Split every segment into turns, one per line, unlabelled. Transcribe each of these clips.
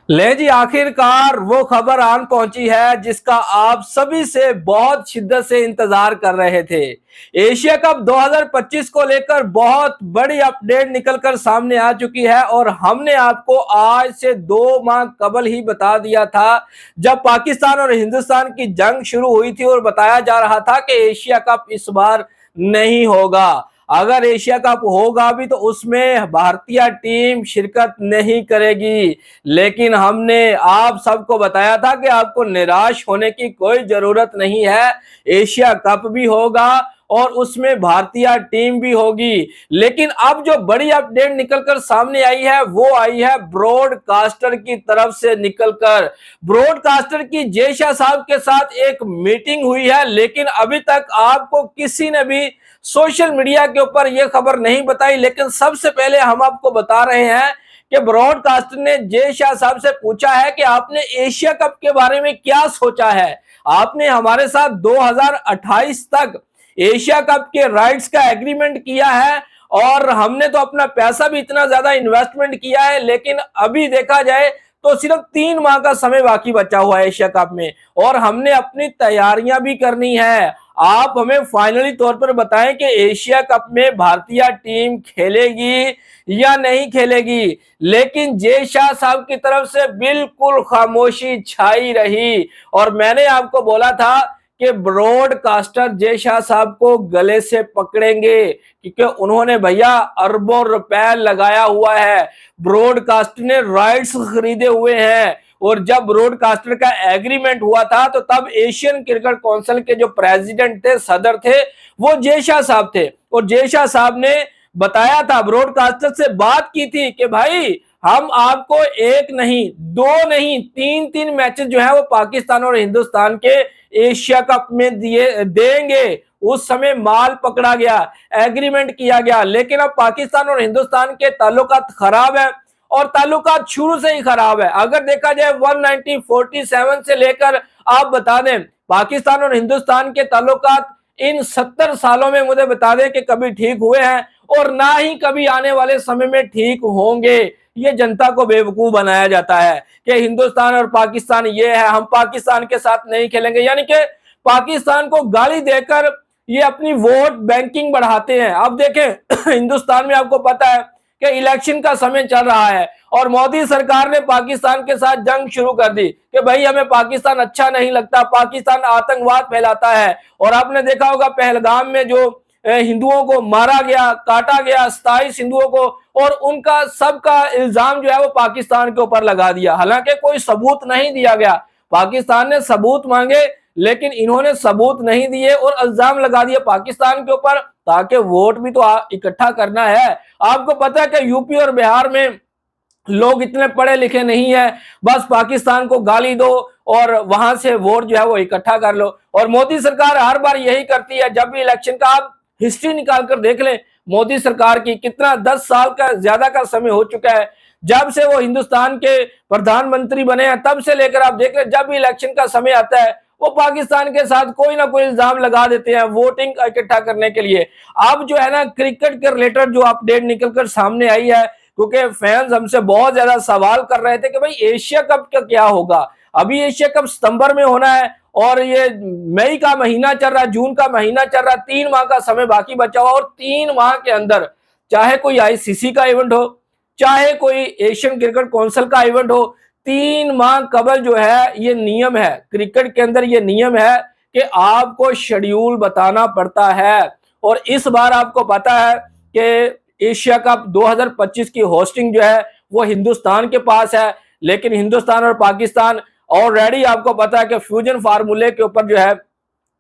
ले जी, आखिरकार वो खबर आन पहुंची है जिसका आप सभी से बहुत शिद्दत से इंतजार कर रहे थे। एशिया कप 2025 को लेकर बहुत बड़ी अपडेट निकलकर सामने आ चुकी है और हमने आपको आज से 2 माह कबल ही बता दिया था, जब पाकिस्तान और हिंदुस्तान की जंग शुरू हुई थी और बताया जा रहा था कि एशिया कप इस बार नहीं होगा। अगर एशिया कप होगा भी तो उसमें भारतीय टीम शिरकत नहीं करेगी। लेकिन हमने आप सबको बताया था कि आपको निराश होने की कोई जरूरत नहीं है। एशिया कप भी होगा और उसमें भारतीय टीम भी होगी। लेकिन अब जो बड़ी अपडेट निकलकर सामने आई है वो आई है ब्रॉडकास्टर की तरफ से निकलकर। ब्रॉडकास्टर की जय शाह साहब के साथ एक मीटिंग हुई है, लेकिन अभी तक आपको किसी ने भी सोशल मीडिया के ऊपर यह खबर नहीं बताई। लेकिन सबसे पहले हम आपको बता रहे हैं कि ब्रॉडकास्टर ने जय शाह साहब से पूछा है कि आपने एशिया कप के बारे में क्या सोचा है। आपने हमारे साथ 2028 तक एशिया कप के राइट्स का एग्रीमेंट किया है और हमने तो अपना पैसा भी इतना ज्यादा इन्वेस्टमेंट किया है, लेकिन अभी देखा जाए तो सिर्फ 3 माह का समय बाकी बचा हुआ है एशिया कप में और हमने अपनी तैयारियां भी करनी है। आप हमें फाइनली तौर पर बताएं कि एशिया कप में भारतीय टीम खेलेगी या नहीं खेलेगी। लेकिन जय शाह साहब की तरफ से बिल्कुल खामोशी छाई रही और मैंने आपको बोला था कि ब्रॉडकास्टर जय शाह साहब को गले से पकड़ेंगे, क्योंकि उन्होंने भैया अरबों रुपए लगाया हुआ है। ब्रॉडकास्टर ने राइट्स खरीदे हुए हैं और जब ब्रॉडकास्टर का एग्रीमेंट हुआ था तो तब एशियन क्रिकेट काउंसिल के जो प्रेसिडेंट थे, सदर थे, वो जय शाह साहब थे। और जय शाह साहब ने बताया था, ब्रॉडकास्टर से बात की थी कि भाई हम आपको एक नहीं, दो नहीं, तीन तीन मैचेस जो है वो पाकिस्तान और हिंदुस्तान के एशिया कप में दिए देंगे। उस समय माल पकड़ा गया, एग्रीमेंट किया गया, लेकिन अब पाकिस्तान और हिंदुस्तान के ताल्लुकात खराब है और ताल्लुकात शुरू से ही खराब है। अगर देखा जाए 1947 से लेकर आप बता दें पाकिस्तान और हिंदुस्तान के ताल्लुकात इन 70 सालों में मुझे बता दें कि कभी ठीक हुए हैं और ना ही कभी आने वाले समय में ठीक होंगे। ये जनता को बेवकूफ बनाया जाता है कि हिंदुस्तान और पाकिस्तान ये है, हम पाकिस्तान के साथ नहीं खेलेंगे, यानी कि पाकिस्तान को गाली देकर ये अपनी वोट बैंकिंग बढ़ाते हैं। अब देखें हिंदुस्तान में आपको पता है कि इलेक्शन का समय चल रहा है और मोदी सरकार ने पाकिस्तान के साथ जंग शुरू कर दी कि भाई हमें पाकिस्तान अच्छा नहीं लगता, पाकिस्तान आतंकवाद फैलाता है। और आपने देखा होगा पहलगाम में जो हिंदुओं को मारा गया, काटा गया, 27 हिंदुओं को, और उनका सबका इल्जाम जो है वो पाकिस्तान के ऊपर लगा दिया, हालांकि कोई सबूत नहीं दिया गया। पाकिस्तान ने सबूत मांगे लेकिन इन्होंने सबूत नहीं दिए और इल्जाम लगा दिया पाकिस्तान के ऊपर, ताकि वोट भी तो इकट्ठा करना है। आपको पता है कि यूपी और बिहार में लोग इतने पढ़े लिखे नहीं है, बस पाकिस्तान को गाली दो और वहां से वोट जो है वो इकट्ठा कर लो। और मोदी सरकार हर बार यही करती है, जब भी इलेक्शन का आप हिस्ट्री निकाल कर देख लें मोदी सरकार की, कितना 10 साल का ज्यादा का समय हो चुका है जब से वो हिंदुस्तान के प्रधानमंत्री बने हैं, तब से लेकर आप देख लें जब भी इलेक्शन का समय आता है वो पाकिस्तान के साथ कोई ना कोई इल्जाम लगा देते हैं वोटिंग इकट्ठा करने के लिए। अब जो है ना क्रिकेट के रिलेटेड जो अपडेट निकलकर सामने आई है, क्योंकि फैंस हमसे बहुत ज्यादा सवाल कर रहे थे कि भाई एशिया कप का क्या होगा। अभी एशिया कप सितंबर में होना है और ये मई का महीना चल रहा है, जून का महीना चल रहा है, 3 माह का समय बाकी बचा हुआ और 3 माह के अंदर चाहे कोई आईसीसी का इवेंट हो, चाहे कोई एशियन क्रिकेट काउंसिल का इवेंट हो, 3 माह कबल जो है ये नियम है क्रिकेट के अंदर, ये नियम है कि आपको शेड्यूल बताना पड़ता है। और इस बार आपको पता है कि एशिया कप 2025 की होस्टिंग जो है वो हिंदुस्तान के पास है, लेकिन हिंदुस्तान और पाकिस्तान ऑलरेडी आपको पता है कि फ्यूजन फार्मूले के ऊपर जो है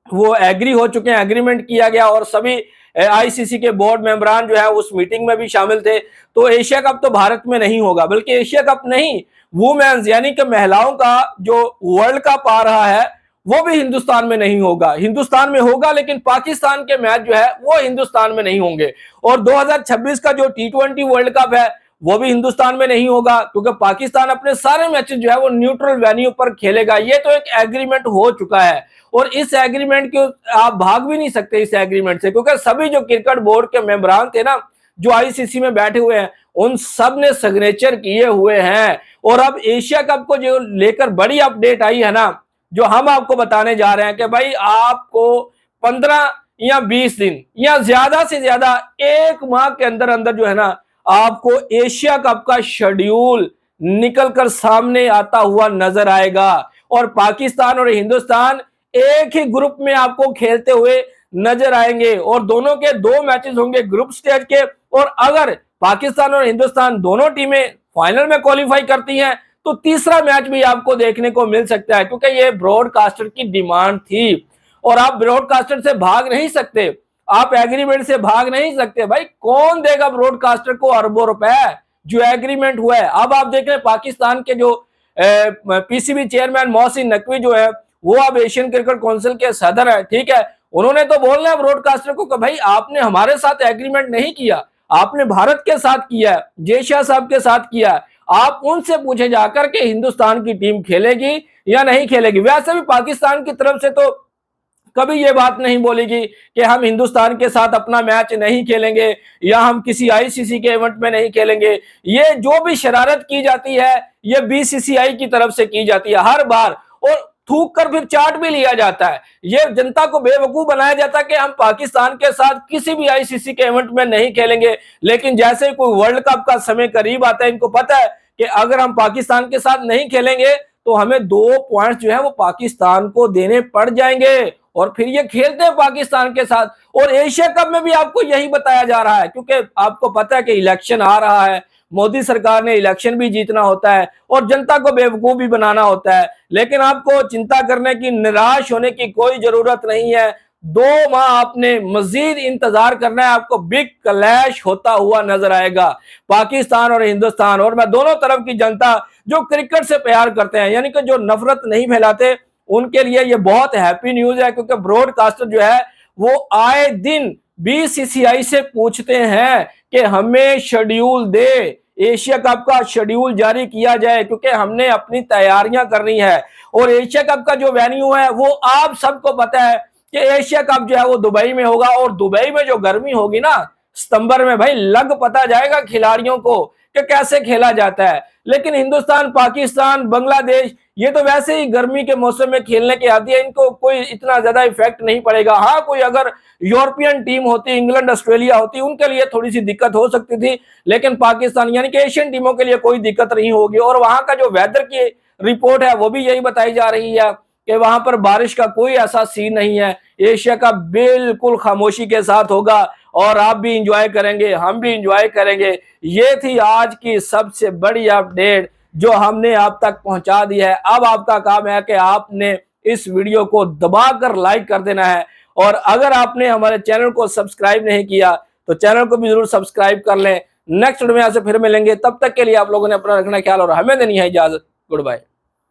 वो एग्री हो चुके हैं, एग्रीमेंट किया गया और सभी आईसीसी के बोर्ड मेंबरान जो है उस मीटिंग में भी शामिल थे। तो एशिया कप तो भारत में नहीं होगा, बल्कि एशिया कप नहीं, वुमेन्स यानी कि महिलाओं का जो वर्ल्ड कप आ रहा है वो भी हिंदुस्तान में नहीं होगा। हिंदुस्तान में होगा लेकिन पाकिस्तान के मैच जो है वो हिंदुस्तान में नहीं होंगे। और 2026 का जो टी20 वर्ल्ड कप है वो भी हिंदुस्तान में नहीं होगा, क्योंकि पाकिस्तान अपने सारे मैचेस जो है वो न्यूट्रल वेन्यू पर खेलेगा। ये तो एक एग्रीमेंट हो चुका है और इस एग्रीमेंट के आप भाग भी नहीं सकते इस एग्रीमेंट से, क्योंकि सभी जो क्रिकेट बोर्ड के मेंबरान थे ना जो आईसीसी में बैठे हुए हैं उन सब ने सिग्नेचर किए हुए हैं। और अब एशिया कप को जो लेकर बड़ी अपडेट आई है ना, जो हम आपको बताने जा रहे हैं कि भाई आपको 15 या 20 दिन या ज्यादा से ज्यादा 1 माह के अंदर अंदर जो है ना, आपको एशिया कप का शेड्यूल निकलकर सामने आता हुआ नजर आएगा। और पाकिस्तान और हिंदुस्तान एक ही ग्रुप में आपको खेलते हुए नजर आएंगे और दोनों के 2 मैचेस होंगे ग्रुप स्टेज के। और अगर पाकिस्तान और हिंदुस्तान दोनों टीमें फाइनल में क्वालिफाई करती हैं तो तीसरा मैच भी आपको देखने को मिल सकता है, क्योंकि ये ब्रॉडकास्टर की डिमांड थी और आप ब्रॉडकास्टर से भाग नहीं सकते, आप एग्रीमेंट से भाग नहीं सकते। भाई कौन देगा ब्रॉडकास्टर को अरबों रुपए, जो एग्रीमेंट हुआ है। अब आप देख रहे हैं पाकिस्तान के जो पीसीबी चेयरमैन मोहसिन नकवी जो है वो अब एशियन क्रिकेट काउंसिल के सदर है, ठीक है। उन्होंने तो बोलना है ब्रॉडकास्टर को कि भाई आपने हमारे साथ एग्रीमेंट नहीं किया, आपने भारत के साथ किया है, जय शाह साहब के साथ किया है। आप उनसे पूछे जाकर के हिंदुस्तान की टीम खेलेगी या नहीं खेलेगी। वैसे भी पाकिस्तान की तरफ से तो कभी ये बात नहीं बोलेगी कि हम हिंदुस्तान के साथ अपना मैच नहीं खेलेंगे या हम किसी आईसीसी के इवेंट में नहीं खेलेंगे। ये जो भी शरारत की जाती है ये बीसीसीआई की तरफ से की जाती है हर बार, और थूक कर फिर चार्ट भी लिया जाता है। ये जनता को बेवकूफ बनाया जाता है कि हम पाकिस्तान के साथ किसी भी आईसीसी के इवेंट में नहीं खेलेंगे, लेकिन जैसे कोई वर्ल्ड कप का समय करीब आता है इनको पता है कि अगर हम पाकिस्तान के साथ नहीं खेलेंगे तो हमें 2 पॉइंट जो है वो पाकिस्तान को देने पड़ जाएंगे और फिर ये खेलते हैं पाकिस्तान के साथ। और एशिया कप में भी आपको यही बताया जा रहा है, क्योंकि आपको पता है कि इलेक्शन आ रहा है, मोदी सरकार ने इलेक्शन भी जीतना होता है और जनता को बेवकूफ भी बनाना होता है। लेकिन आपको चिंता करने की, निराश होने की कोई जरूरत नहीं है। 2 माह आपने मजीद इंतजार करना है, आपको बिग क्लैश होता हुआ नजर आएगा पाकिस्तान और हिंदुस्तान। और मैं दोनों तरफ की जनता जो क्रिकेट से प्यार करते हैं, यानी कि जो नफरत नहीं फैलाते, उनके लिए ये बहुत हैप्पी न्यूज है, क्योंकि ब्रॉडकास्टर जो है वो आए दिन बीसीसीआई से पूछते हैं कि हमें शेड्यूल दे, एशिया कप का शेड्यूल जारी किया जाए, क्योंकि हमने अपनी तैयारियां करनी है। और एशिया कप का जो वेन्यू है वो आप सबको पता है कि एशिया कप जो है वो दुबई में होगा। और दुबई में जो गर्मी होगी ना सितंबर में, भाई लग पता जाएगा खिलाड़ियों को कि कैसे खेला जाता है। लेकिन हिंदुस्तान, पाकिस्तान, बांग्लादेश ये तो वैसे ही गर्मी के मौसम में खेलने के आदी है, इनको कोई इतना ज्यादा इफेक्ट नहीं पड़ेगा। हाँ, कोई अगर यूरोपियन टीम होती, इंग्लैंड ऑस्ट्रेलिया होती, उनके लिए थोड़ी सी दिक्कत हो सकती थी, लेकिन पाकिस्तान यानी कि एशियन टीमों के लिए कोई दिक्कत नहीं होगी। और वहां का जो वेदर की रिपोर्ट है वो भी यही बताई जा रही है कि वहां पर बारिश का कोई ऐसा सीन नहीं है। एशिया का बिल्कुल खामोशी के साथ होगा और आप भी इंजॉय करेंगे, हम भी इंजॉय करेंगे। ये थी आज की सबसे बड़ी अपडेट जो हमने आप तक पहुंचा दी है। अब आपका काम है कि आपने इस वीडियो को दबाकर लाइक कर देना है, और अगर आपने हमारे चैनल को सब्सक्राइब नहीं किया तो चैनल को भी जरूर सब्सक्राइब कर लें। नेक्स्ट वीडियो में आपसे फिर मिलेंगे, तब तक के लिए आप लोगों ने अपना रखना ख्याल और हमें देनी है इजाजत। Good bye.